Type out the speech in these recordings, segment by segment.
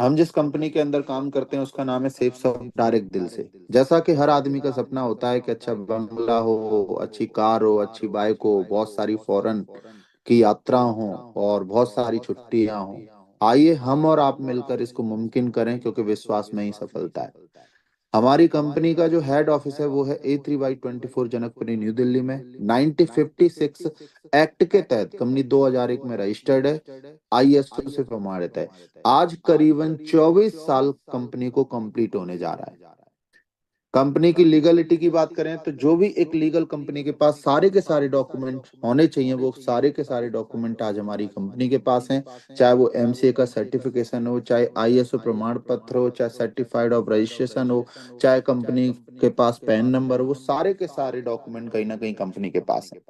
हम जिस कंपनी के अंदर काम करते हैं उसका नाम है सेफ सब डायरेक्ट दिल से। जैसा कि हर आदमी का सपना होता है कि अच्छा बंगला हो, अच्छी कार हो, अच्छी बाइक हो, बहुत सारी फॉरेन की यात्रा हो और बहुत सारी छुट्टियां हो। आइए हम और आप मिलकर इसको मुमकिन करें, क्योंकि विश्वास में ही सफलता है। हमारी कंपनी का जो हेड ऑफिस है वो है A3Y24 जनकपुरी न्यू दिल्ली में। 1956 एक्ट के तहत कंपनी 2001 में रजिस्टर्ड है, ISO से प्रमाणित है। आज करीबन 24 साल कंपनी को कंप्लीट होने जा रहा है। कंपनी की लीगलिटी की बात करें तो जो भी एक लीगल कंपनी के पास सारे के सारे डॉक्यूमेंट होने चाहिए, वो सारे के सारे डॉक्यूमेंट आज हमारी कंपनी के पास हैं। चाहे वो MCA का सर्टिफिकेशन हो, चाहे ISO प्रमाण पत्र हो, चाहे सर्टिफाइड ऑफ रजिस्ट्रेशन हो, चाहे कंपनी के पास पैन नंबर हो, वो सारे के सारे डॉक्यूमेंट कहीं ना कहीं कंपनी के पास है।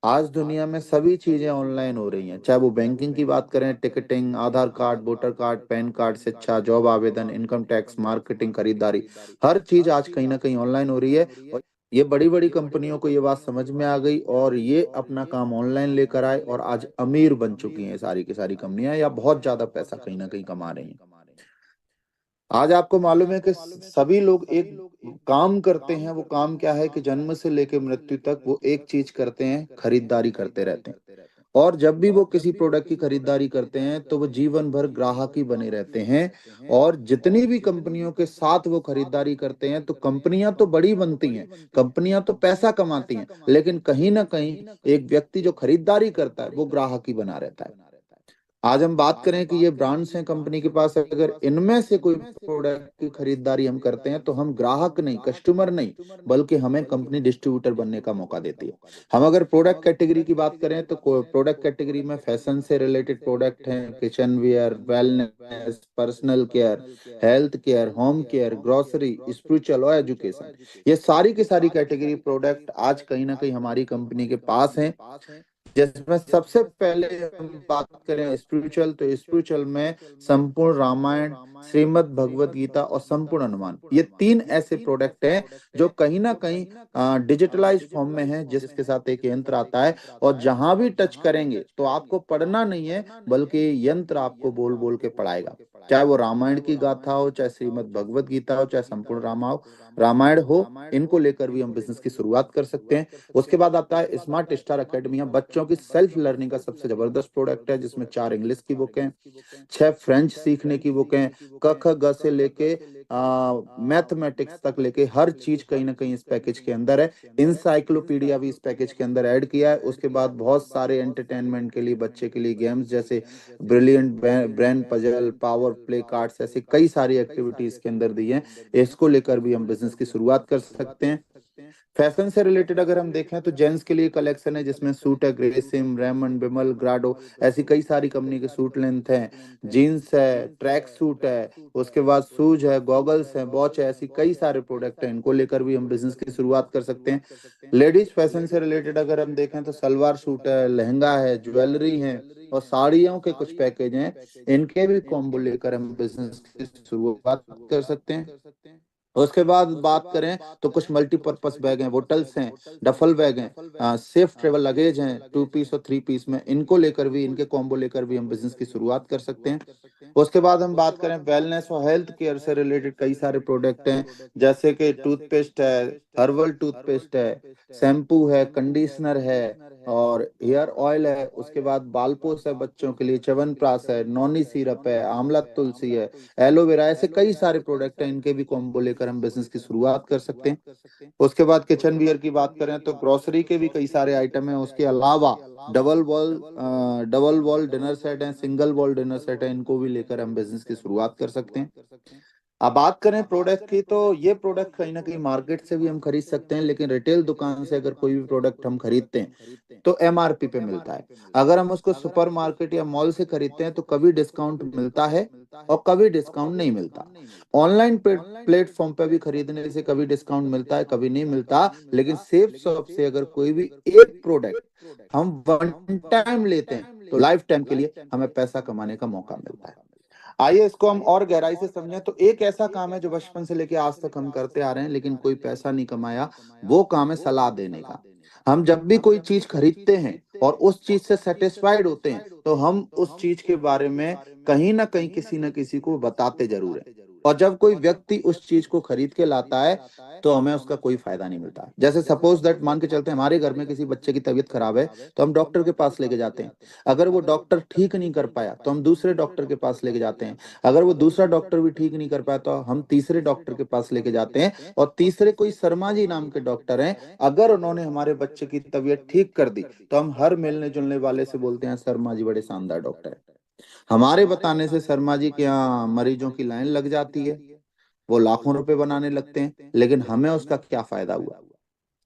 आज दुनिया में सभी चीजें ऑनलाइन हो रही हैं, चाहे वो बैंकिंग की बात करें, ticketing, Aadhaar card, voter card, PAN card, शिक्षा, जॉब आवेदन, इनकम टैक्स, मार्केटिंग, खरीदारी, हर चीज आज कहीं ना कहीं ऑनलाइन हो रही है। और ये बड़ी बड़ी कंपनियों को ये बात समझ में आ गई और ये अपना काम ऑनलाइन लेकर आए और आज अमीर बन चुकी हैं सारी की सारी कंपनियां, या बहुत ज्यादा पैसा कहीं ना कहीं कमा रही हैं। आज आपको मालूम है कि सभी लोग एक काम करते हैं। वो काम क्या है कि जन्म से लेकर मृत्यु तक वो एक चीज करते हैं, खरीदारी करते रहते हैं। और जब भी वो किसी प्रोडक्ट की खरीदारी करते हैं तो वो जीवन भर ग्राहक ही बने रहते हैं। और जितनी भी कंपनियों के साथ वो खरीदारी करते हैं तो कंपनियां तो बड़ी बनती हैं, कंपनियां तो पैसा कमाती हैं, लेकिन कहीं ना कहीं एक व्यक्ति जो खरीदारी करता है वो ग्राहक ही बना रहता है। आज हम बात करें कि ये ब्रांड्स हैं कंपनी के पास, अगर इनमें से कोई प्रोडक्ट की खरीदारी हम करते हैं तो हम ग्राहक नहीं, कस्टमर नहीं, बल्कि हमें कंपनी डिस्ट्रीब्यूटर बनने का मौका देती है। हम अगर प्रोडक्ट कैटेगरी की बात करें तो प्रोडक्ट कैटेगरी में फैशन से रिलेटेड प्रोडक्ट हैं, kitchen ware, wellness, personal care, health care, home care, grocery, spiritual और एजुकेशन, ये सारी की सारी कैटेगरी प्रोडक्ट आज कहीं ना कहीं हमारी कंपनी के पास हैं। जिसमें सबसे पहले हम बात करें स्पिरिचुअल, तो स्पिरिचुअल में संपूर्ण रामायण, श्रीमद् भगवत गीता और संपूर्ण हनुमान, ये तीन ऐसे प्रोडक्ट हैं जो कहीं ना कहीं डिजिटलाइज फॉर्म में है, जिसके साथ एक यंत्र आता है और जहां भी टच करेंगे तो आपको पढ़ना नहीं है, बल्कि यंत्र आपको बोल बोल के पढ़ाएगा। चाहे वो रामायण की गाथा हो, चाहे श्रीमद् भगवत गीता हो, चाहे संपूर्ण रामायण हो, इनको लेकर भी हम बिजनेस की शुरुआत कर सकते हैं। उसके बाद आता है स्मार्ट स्टार अकेडमी, बच्चों की सेल्फ लर्निंग का सबसे जबरदस्त प्रोडक्ट है, जिसमें 4 इंग्लिश की बुक हैं, 6 फ्रेंच सीखने की बुक हैं, क ख ग से लेके मैथमेटिक्स तक लेके हर चीज कहीं ना कहीं इस पैकेज के अंदर है। इंसाइक्लोपीडिया भी इस पैकेज के अंदर ऐड किया है। उसके बाद बहुत सारे एंटरटेनमेंट के लिए, बच्चे के लिए गेम्स जैसे brilliant brain puzzle, power play cards, ऐसे कई सारी एक्टिविटीज के अंदर दी है। इसको लेकर भी हम बिजनेस की शुरुआत कर सकते हैं। फैशन से रिलेटेड अगर हम देखें तो जेंट्स के लिए कलेक्शन है, जिसमें सूट है, ग्रेसिम, रेमंड, बिमल, ग्राडो, ऐसी कई सारी कंपनी के सूट लेंथ हैं, जीन्स है, ट्रैक सूट है, उसके बाद शूज है, गॉगल्स है, वॉच है, ऐसी कई सारे प्रोडक्ट हैं। इनको लेकर भी हम बिजनेस की शुरुआत कर सकते हैं। लेडीज फैशन से रिलेटेड अगर हम देखें तो सलवार सूट है, लहंगा है, ज्वेलरी है और साड़ियों के कुछ पैकेज हैं। इनके भी कॉम्बो लेकर हम बिजनेस की शुरुआत कर सकते हैं। उसके बाद बात करें तो कुछ मल्टीपर्पस बैग हैं, बोटल्स हैं, डफल बैग हैं, सेफ ट्रेवल लगेज हैं, 2 पीस और 3 पीस में, इनको लेकर भी, इनके कॉम्बो लेकर भी हम बिजनेस की शुरुआत कर सकते हैं। उसके बाद हम बात करें वेलनेस और हेल्थ केयर से रिलेटेड कई सारे प्रोडक्ट हैं, जैसे कि टूथपेस्ट है, हर्बल टूथपेस्ट है, शैम्पू है, कंडीशनर है और हेयर ऑयल है। उसके बाद बालपोस है बच्चों के लिए, च्यवनप्राश है, नॉनी सिरप है, आंवला तुलसी है, एलोवेरा, ऐसे कई सारे प्रोडक्ट हैं। इनके भी कॉम्बो लेकर हम बिजनेस की शुरुआत कर सकते हैं। उसके बाद किचन वियर की बात करें तो ग्रोसरी के भी कई सारे आइटम हैं। उसके अलावा डबल वॉल डिनर सेट है, सिंगल वॉल डिनर सेट है, इनको भी लेकर हम बिजनेस की शुरुआत कर सकते हैं। अब बात करें प्रोडक्ट की तो ये प्रोडक्ट कहीं ना कहीं मार्केट से भी हम खरीद सकते हैं, लेकिन रिटेल दुकान से अगर कोई भी प्रोडक्ट हम खरीदते हैं तो MRP पे मिलता है। अगर हम उसको सुपर मार्केट या मॉल से खरीदते हैं तो कभी डिस्काउंट मिलता है और कभी डिस्काउंट नहीं मिलता। ऑनलाइन प्लेटफॉर्म पे भी खरीदने से कभी डिस्काउंट मिलता है, कभी नहीं मिलता। लेकिन सेफ शॉप से अगर कोई भी एक प्रोडक्ट हम वन टाइम लेते हैं तो लाइफ टाइम के लिए हमें पैसा कमाने का मौका मिलता है। आइए इसको हम और गहराई से समझें तो एक ऐसा काम है जो बचपन से लेकर आज तक हम करते आ रहे हैं, लेकिन कोई पैसा नहीं कमाया, वो काम है सलाह देने का। हम जब भी कोई चीज खरीदते हैं और उस चीज से सेटिस्फाइड होते हैं तो हम उस चीज के बारे में कहीं ना कहीं किसी न किसी को बताते जरूर हैं। और जब कोई व्यक्ति उस चीज को खरीद के लाता है तो हमें उसका कोई फायदा नहीं मिलता। जैसे सपोज दैट मान के चलते हैं हमारे घर में किसी बच्चे की तबीयत खराब है तो हम डॉक्टर के पास लेके जाते हैं। अगर वो डॉक्टर ठीक नहीं कर पाया तो हम दूसरे डॉक्टर के पास लेके जाते हैं। अगर वो दूसरा डॉक्टर भी ठीक नहीं कर पाया तो हम तीसरे डॉक्टर के पास लेके जाते हैं। और तीसरे कोई शर्मा जी नाम के डॉक्टर हैं, अगर उन्होंने हमारे बच्चे की तबीयत ठीक कर दी तो हम हर मिलने जुलने वाले से बोलते हैं शर्मा जी बड़े शानदार डॉक्टर है। हमारे बताने से शर्मा जी के यहाँ मरीजों की लाइन लग जाती है, वो लाखों रुपए बनाने लगते हैं, लेकिन हमें उसका क्या फायदा हुआ?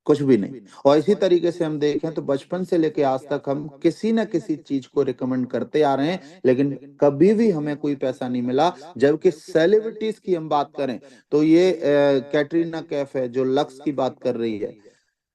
कुछ भी नहीं। और इसी तरीके से हम देखें तो बचपन से लेके आज तक हम किसी न किसी चीज को रिकमेंड करते आ रहे हैं, लेकिन कभी भी हमें कोई पैसा नहीं मिला। जबकि सेलिब्रिटीज की हम बात करें तो ये कैटरीना कैफ है जो लक्स की बात कर रही है,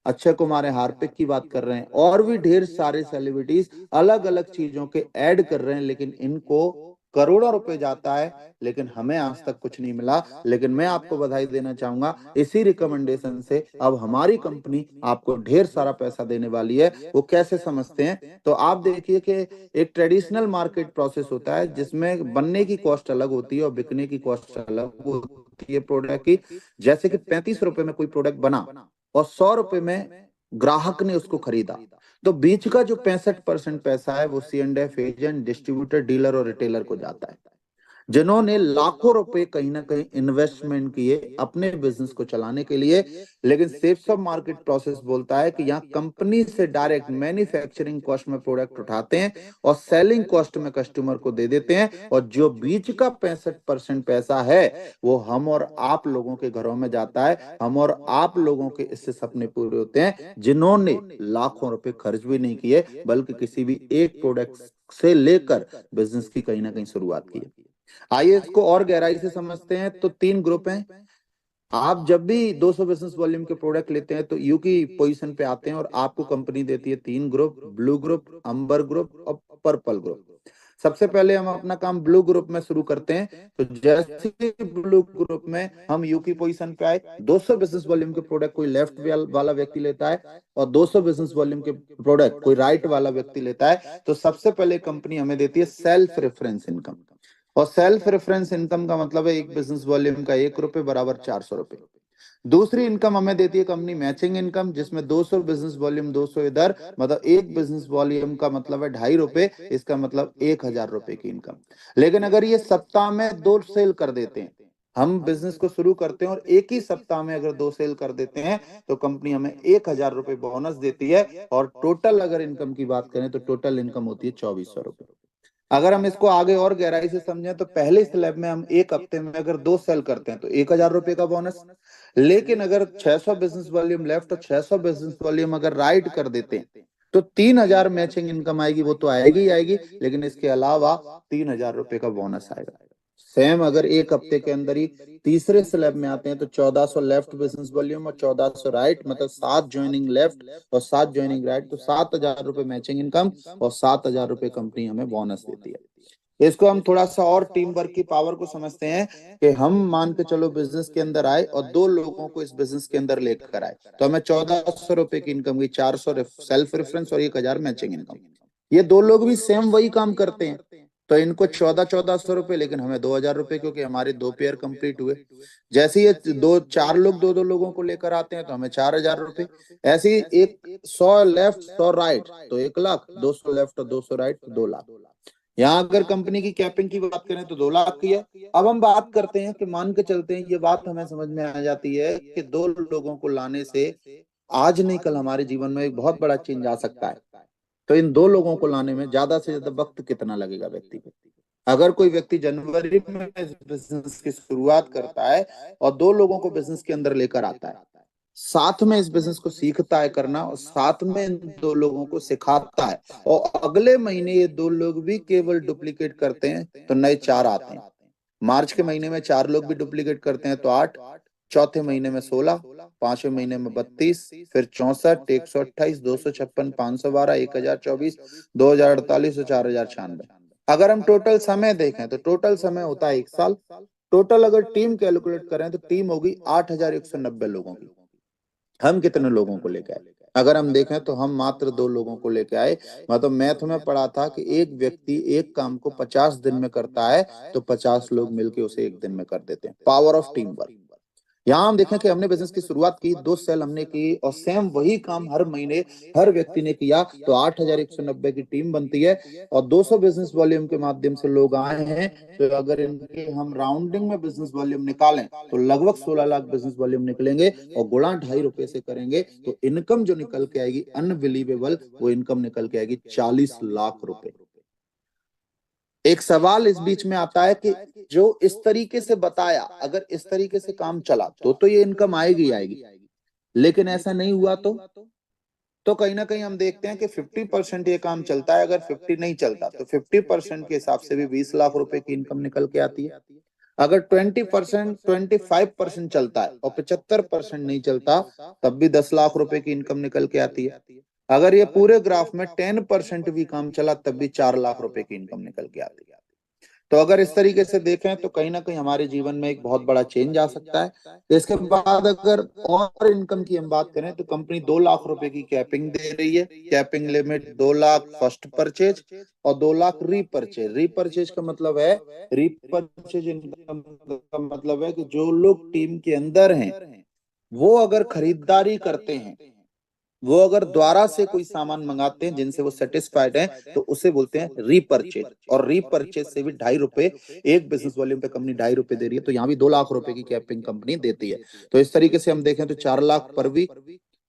अक्षय कुमार है हार्पिक की बात कर रहे हैं, और भी ढेर सारे सेलिब्रिटीज अलग अलग चीजों के ऐड कर रहे हैं, लेकिन इनको करोड़ों रुपए जाता है, लेकिन हमें आज तक कुछ नहीं मिला। लेकिन मैं आपको बधाई देना चाहूंगा, इसी रिकमेंडेशन से अब हमारी कंपनी आपको ढेर सारा पैसा देने वाली है। वो कैसे समझते हैं तो आप देखिए कि एक ट्रेडिशनल मार्केट प्रोसेस होता है जिसमें बनने की कॉस्ट अलग होती है और बिकने की कॉस्ट अलग होती है प्रोडक्ट की। जैसे कि 35 रुपए में कोई प्रोडक्ट बना और 100 रुपए में ग्राहक ने उसको खरीदा, तो बीच का जो 65% पैसा है वो C&F एजेंट, डिस्ट्रीब्यूटर, डीलर और रिटेलर को जाता है, जिन्होंने लाखों रुपए कहीं ना कहीं इन्वेस्टमेंट किए अपने बिजनेस को चलाने के लिए। लेकिन सेफ्स ऑफ मार्केट प्रोसेस बोलता है कि यहाँ कंपनी से डायरेक्ट मैन्युफैक्चरिंग कॉस्ट में प्रोडक्ट उठाते हैं और सेलिंग कॉस्ट में कस्टमर को दे देते हैं, और जो बीच का 65% पैसा है वो हम और आप लोगों के घरों में जाता है। हम और आप लोगों के इससे सपने पूरे होते हैं जिन्होंने लाखों रुपए खर्च भी नहीं किए, बल्कि किसी भी एक प्रोडक्ट से लेकर बिजनेस की कहीं ना कहीं शुरुआत की है। आइए इसको और गहराई से समझते हैं। तो 3 ग्रुप हैं। आप जब भी 200 बिजनेस वॉल्यूम के प्रोडक्ट लेते हैं तो यू की पोजीशन पे आते हैं और आपको कंपनी देती है 3 ग्रुप: ब्लू ग्रुप, अंबर ग्रुप और पर्पल ग्रुप। सबसे पहले हम अपना काम ब्लू ग्रुप में शुरू करते हैं। तो जैसे ही ब्लू ग्रुप में हम यू की पोजीशन पे आए, 200 बिजनेस वॉल्यूम के प्रोडक्ट कोई लेफ्ट वाला व्यक्ति लेता है और 200 बिजनेस वॉल्यूम के प्रोडक्ट कोई राइट वाला व्यक्ति लेता है, तो सबसे पहले कंपनी हमें देती है सेल्फ रेफरेंस इनकम। और सेल्फ रेफरेंस इनकम का मतलब है एक बिजनेस वॉल्यूम का 1 रुपए बराबर 400 रुपए। दूसरी इनकम हमें देती है कंपनी मैचिंग इनकम, जिसमें 200 बिजनेस वॉल्यूम 200 इधर, मतलब एक बिजनेस वॉल्यूम का मतलब है 2.5 रुपए, इसका मतलब 1,000 रुपए की इनकम। लेकिन अगर ये सप्ताह में 2 सेल कर देते हैं, हम बिजनेस को शुरू करते हैं और एक ही सप्ताह में अगर 2 सेल कर देते हैं तो कंपनी हमें 1,000 रुपए बोनस देती है। और टोटल अगर इनकम की बात करें तो टोटल इनकम होती है 2,400 रुपए। अगर हम इसको आगे और गहराई से समझें तो पहले स्लैब में हम एक हफ्ते में अगर 2 सेल करते हैं तो 1,000 रुपए का बोनस। लेकिन अगर 600 बिजनेस वॉल्यूम लेफ्ट और 600 बिजनेस वॉल्यूम अगर राइट कर देते हैं तो 3,000 मैचिंग इनकम आएगी, वो तो आएगी ही आएगी, लेकिन इसके अलावा 3,000 रुपए का बोनस आएगा। सेम अगर एक हफ्ते के अंदर ही तीसरे स्लैब में आते हैं तो 1,400 लेफ्ट बिजनेस वॉल्यूम और 1,400 राइट, मतलब 7 ज्वाइनिंग लेफ्ट और 7 ज्वाइनिंग राइट, तो 7,000 रुपए मैचिंग इनकम और 7,000 रुपए कंपनी हमें बोनस देती है। इसको हम थोड़ा सा और टीम वर्क की पावर को समझते हैं कि हम मान के चलो बिजनेस के अंदर आए और 2 लोगों को इस बिजनेस के अंदर लेकर आए, तो हमें 1,400 रुपए की इनकम की 400 सेल्फ रेफरेंस और 1,000 मैचिंग इनकम। ये 2 लोग भी सेम वही काम करते हैं, तो इनको 1,400 रुपए, लेकिन हमें 2,000 रुपए, क्योंकि हमारे 2 पेयर कंप्लीट हुए। जैसे ये दो चार लोग 2-2 लोगों को लेकर आते हैं तो हमें 4,000 रुपए। ऐसे ही एक 100 लेफ्ट 100 राइट तो 1 लाख, 200 लेफ्ट और 200 राइट तो 2 लाख। यहाँ अगर कंपनी की कैपिंग की बात करें तो 2 लाख की है। अब हम बात करते हैं कि मान के चलते हैं, ये बात हमें समझ में आ जाती है कि 2 लोगों को लाने से आज नहीं कल हमारे जीवन में एक बहुत बड़ा चेंज आ सकता है। तो इन 2 लोगों को लाने में ज्यादा से ज्यादा वक्त कितना लगेगा व्यक्ति को? अगर कोई व्यक्ति जनवरी में इस बिजनेस की शुरुआत करता है और 2 लोगों को बिजनेस के अंदर लेकर आता है, साथ में इस बिजनेस को सीखता है करना और साथ में इन 2 लोगों को सिखाता है, और अगले महीने ये 2 लोग भी केवल डुप्लीकेट करते हैं तो नए 4 आते हैं। मार्च के महीने में 4 लोग भी डुप्लीकेट करते हैं तो 8, चौथे महीने में 16, पांचवें महीने में 32, फिर 64, 128, 256, 512, 1,024, 2,048 और 4,096। अगर हम टोटल समय देखें तो टोटल समय होता है 1 साल। टोटल अगर टीम कैलकुलेट करें तो टीम होगी 8,190 लोगों की। हम कितने लोगों को लेकर आए? अगर हम देखें तो हम मात्र 2 लोगों को लेके आए। मतलब मैथ में पढ़ा था कि एक व्यक्ति एक काम को 50 दिन में करता है तो 50 लोग मिलके उसे एक दिन में कर देते हैं। Power of team work. यहाँ हम देखें कि हमने बिजनेस की शुरुआत की, 2 सेल हमने की और सेम वही काम हर महीने हर व्यक्ति ने किया तो 8,190 की टीम बनती है और 200 बिजनेस वॉल्यूम के माध्यम से लोग आए हैं। तो अगर इनके हम राउंडिंग में बिजनेस वॉल्यूम निकालें तो लगभग 16 लाख बिजनेस वॉल्यूम निकलेंगे और गुणा 2.5 रुपए से करेंगे तो इनकम जो निकल के आएगी अनबिलीवेबल, वो इनकम निकल के आएगी 40 लाख रुपए। एक सवाल इस बीच में आता है कि जो इस तरीके से बताया, अगर इस तरीके से काम चला तो ये इनकम आएगी आएगी, लेकिन ऐसा नहीं हुआ तो कहीं ना कहीं हम देखते हैं कि 50% ये काम चलता है, अगर 50 नहीं चलता तो 50% के हिसाब से भी 20 लाख रुपए की इनकम निकल के आती है। अगर 20%, 25% चलता है और 75% नहीं चलता तब भी 10 लाख रुपए की इनकम निकल के आती है। अगर ये पूरे ग्राफ में 10% भी काम चला तब भी 4 लाख रुपए की इनकम निकल के आती है। तो अगर इस तरीके से देखें तो कहीं ना कहीं हमारे जीवन में एक बहुत बड़ा चेंज आ सकता है। इसके बाद अगर और इनकम की हम बात करें तो कंपनी 2 लाख रुपए की कैपिंग दे रही है। Capping limit 2 lakh first purchase और 2 लाख रीपरचेज। रीपरचेज का मतलब है, रीपरचेज इनकम का मतलब है कि जो लोग टीम के अंदर हैं वो अगर खरीदारी करते हैं, वो अगर द्वारा से कोई सामान मंगाते हैं जिनसे वो सेटिस्फाइड हैं तो उसे बोलते हैं रीपरचेज। और रीपरचेज से भी 2.5 रुपए, एक बिजनेस वॉल्यूम पे कंपनी 2.5 रुपए दे रही है तो यहाँ भी 2 लाख रुपए की कैपिंग कंपनी देती है। तो इस तरीके से हम देखें तो 4 लाख पर वीक,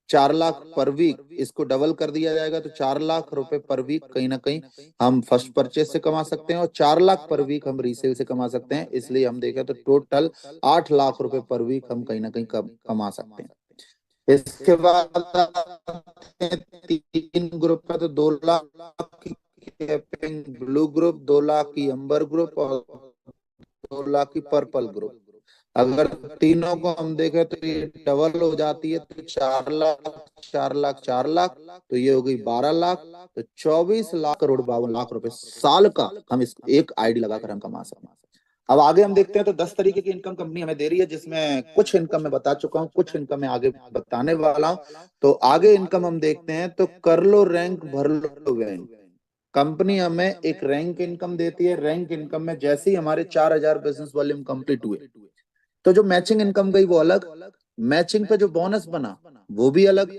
4 लाख पर वीक, इसको डबल कर दिया जाएगा तो 4 लाख रुपए पर वीक कहीं ना कहीं हम फर्स्ट परचेज से कमा सकते हैं और 4 लाख पर वीक हम रीसेल से कमा सकते हैं। इसलिए हम देखें तो टोटल 8 लाख रुपए पर वीक हम कहीं ना कहीं कमा सकते हैं। इसके बाद आते हैं 3 ग्रुप है तो 2 लाख की कैपिंग ब्लू ग्रुप, 2 लाख की अंबर ग्रुप और 2 लाख की पर्पल ग्रुप। अगर तीनों को हम देखें तो ये डबल हो जाती है तो 4 लाख, 4 लाख, 4 लाख, तो ये हो गई 12 लाख। तो 24 लाख करोड़ 52 लाख रुपए साल का हम इस एक आईडी लगाकर हम कमा सकते हैं। अब आगे हम देखते हैं तो 10 तरीके की इनकम कंपनी हमें दे रही है, जिसमें कुछ इनकम मैं बता चुका हूँ, कुछ इनकम मैं आगे बताने वाला हूँ। तो आगे इनकम हम देखते हैं तो कर लो रैंक भर लो बैंक। कंपनी हमें एक रैंक इनकम देती है। रैंक इनकम में जैसे ही हमारे 4,000 बिजनेस वॉल्यूम कंप्लीट हुए तो जो मैचिंग इनकम गई वो अलग, मैचिंग पे जो बोनस बना वो भी अलग।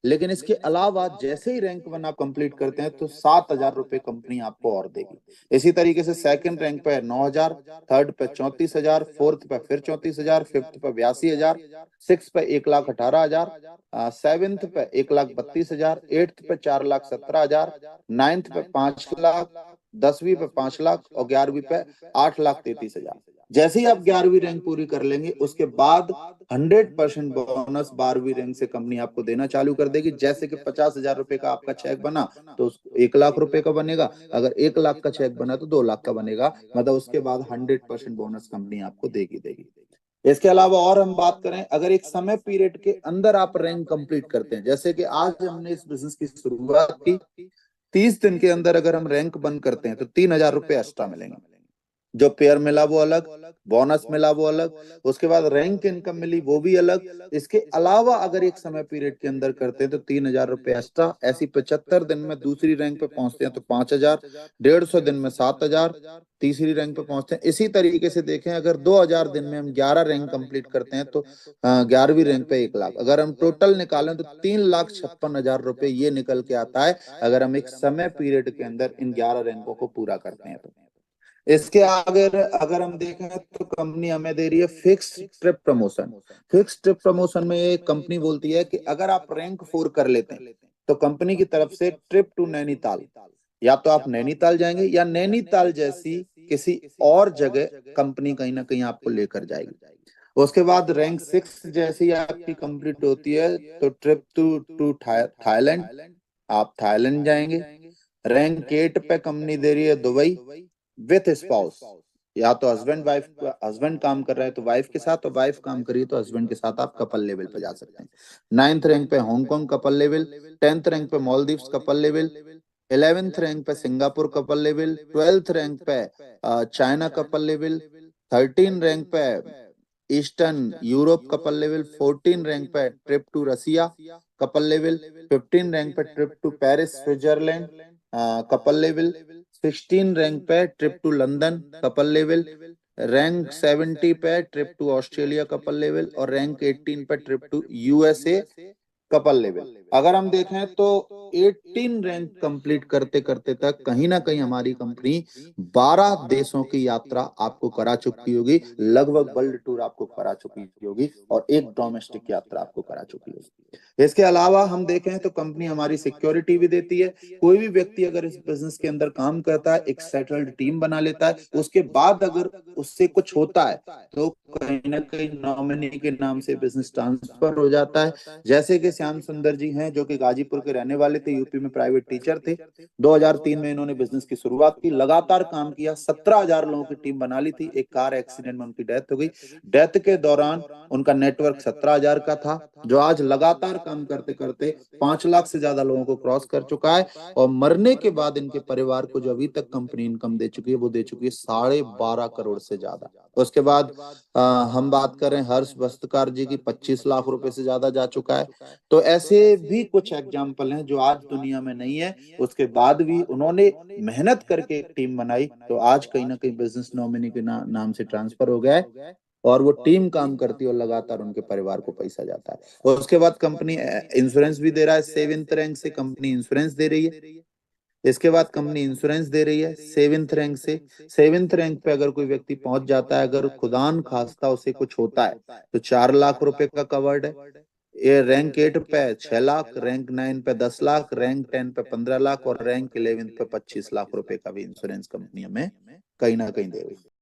लेकिन इसके अलावा जैसे ही रैंक 1 आप कंप्लीट करते हैं तो 7,000 रुपए कंपनी आपको और देगी। इसी तरीके से सेकंड रैंक पे 9,000, थर्ड पे 34,000, फोर्थ पे फिर 34,000, फिफ्थ पे 82,000, सिक्स पे 1,18,000, सेवेंथ पे 1,32,000, एट्थ पे 4,17,000, नाइन्थ पे 5 लाख, 10वीं पे 5 लाख और 11वीं पे 8,33,000। जैसे ही आप 11वीं रैंक पूरी कर लेंगे उसके बाद 100% बोनस 12वीं रैंक से कंपनी आपको देना चालू कर देगी। जैसे कि 50,000 रुपए का आपका चेक बना तो 1 लाख रुपए का बनेगा, अगर 1 लाख का चेक बना तो 2 लाख का बनेगा। मतलब उसके बाद 100% बोनस कंपनी आपको देगी देगी। इसके अलावा और हम बात करें, अगर एक समय पीरियड के अंदर आप रैंक कंप्लीट करते हैं, जैसे कि आज हमने इस बिजनेस की शुरुआत की, 30 दिन के अंदर अगर हम रैंक बंद करते हैं तो 3,000 रुपए एक्स्ट्रा मिलेंगे। जो पेयर मिला वो अलग, बोनस मिला वो अलग, उसके बाद रैंक इनकम मिली वो भी अलग। इसके अलावा अगर एक समय पीरियड के अंदर करते हैं तो 3,000 रुपए एक्स्ट्रा। ऐसी 75 दिन में दूसरी रैंक पे पहुंचते हैं तो 5,000, 150 दिन में 7,000, तीसरी रैंक पे पहुंचते हैं। इसी तरीके से देखें, अगर 2,000 दिन में हम 11 रैंक कंप्लीट करते हैं तो 11वीं रैंक पे 1 लाख। अगर हम टोटल निकालें तो 3,56,000 रुपए ये निकल के आता है अगर हम एक समय पीरियड के अंदर इन 11 रैंकों को पूरा करते हैं तो। इसके आगे अगर हम देखें तो कंपनी हमें दे रही है fix trip promotion. Fix trip promotion में ये कंपनी बोलती है कि अगर आप रैंक 4 कर लेते हैं तो कंपनी की तरफ से ट्रिप टू नैनीताल, या तो आप नैनीताल जाएंगे या नैनीताल जैसी किसी और जगह कंपनी कहीं ना कहीं आपको लेकर जाएगी। उसके बाद रैंक 6 जैसी आपकी कंप्लीट होती है तो ट्रिप टू थाईलैंड, आप थाईलैंड जाएंगे। रैंक 8 पे कंपनी दे रही है दुबई विथ स्पाउस, या तो हस्बैंड वाइफ, हस्बैंड काम कर रहा है तो वाइफ के साथ, और वाइफ काम करिए तो हस्बैंड के साथ आप कपल लेवल पे जा सकते हैं। 9th रैंक पे Hong Kong couple level, 10th rank पे Maldives couple level, 11th rank पे Singapore couple level, 12th rank पे चाइना कपल लेवल, 13 रैंक पे eastern Europe couple level, 14 rank पे trip to Russia, couple level. 15 rank पे trip to Paris Switzerland couple level. 16 rank पे trip to London couple level. Rank 70 पे trip to Australia couple level. और rank 18 पे trip to USA couple level. अगर हम देखें तो 18 रैंक कंप्लीट करते करते तक कहीं ना कहीं हमारी कंपनी 12 देशों की यात्रा आपको करा चुकी होगी, लगभग वर्ल्ड टूर आपको करा चुकी होगी, और एक डोमेस्टिक यात्रा आपको करा चुकी होगी। इसके अलावा हम देखें तो कंपनी हमारी सिक्योरिटी भी देती है। कोई भी व्यक्ति अगर इस बिजनेस के अंदर काम करता है, एक सेटल्ड टीम बना लेता है, उसके बाद अगर उससे कुछ होता है तो कहीं ना कहीं नॉमिनी के नाम से बिजनेस ट्रांसफर हो जाता है। जैसे कि श्याम सुंदर जी हैं, जो कि गाजीपुर के रहने वाले थे, यूपी में प्राइवेट टीचर थे। 2003 में इन्होंने बिजनेस की शुरुआत की, लगातार काम किया, 17,000 लोगों की टीम बना ली थी। एक कार एक्सीडेंट में उनकी डेथ हो गई। डेथ के दौरान उनका नेटवर्क 17,000 का था, जो आज लगातार काम करते करते 5 लाख से ज्यादा लोगों को क्रॉस कर चुका है। और मरने के बाद इनके परिवार को जो अभी तक कंपनी इनकम दे चुकी है, वो दे चुकी है 12.5 करोड़ से ज्यादा। उसके बाद हम बात करें हर्ष वस्त्रकार जी की, 25 लाख रुपए से ज्यादा जा चुका है। तो ऐसे भी कुछ एग्जाम्पल हैं जो आज दुनिया में नहीं है, उसके बाद भी उन्होंने मेहनत करके एक टीम बनाई, तो आज कहीं ना कहीं बिजनेस नॉमिनी के नाम से ट्रांसफर हो गया है, और वो टीम काम करती है और लगातार उनके परिवार को पैसा जाता है। और उसके बाद कंपनी इंश्योरेंस भी दे रहा है, 7th रैंक से कंपनी इंश्योरेंस दे रही है। इसके बाद कंपनी इंश्योरेंस दे रही है 7th रैंक से। 7th रैंक पे अगर कोई व्यक्ति पहुंच जाता है, अगर खुदान खास्ता उसे कुछ होता है, तो 4 लाख रुपए का कवर्ड है। ये रैंक 8 पे 6 लाख, रैंक 9 पे 10 लाख, रैंक 10 पे 15 लाख, और रैंक 11 पे 25 लाख रुपए का भी इंश्योरेंस कंपनी हमें कहीं ना कहीं दे रही है।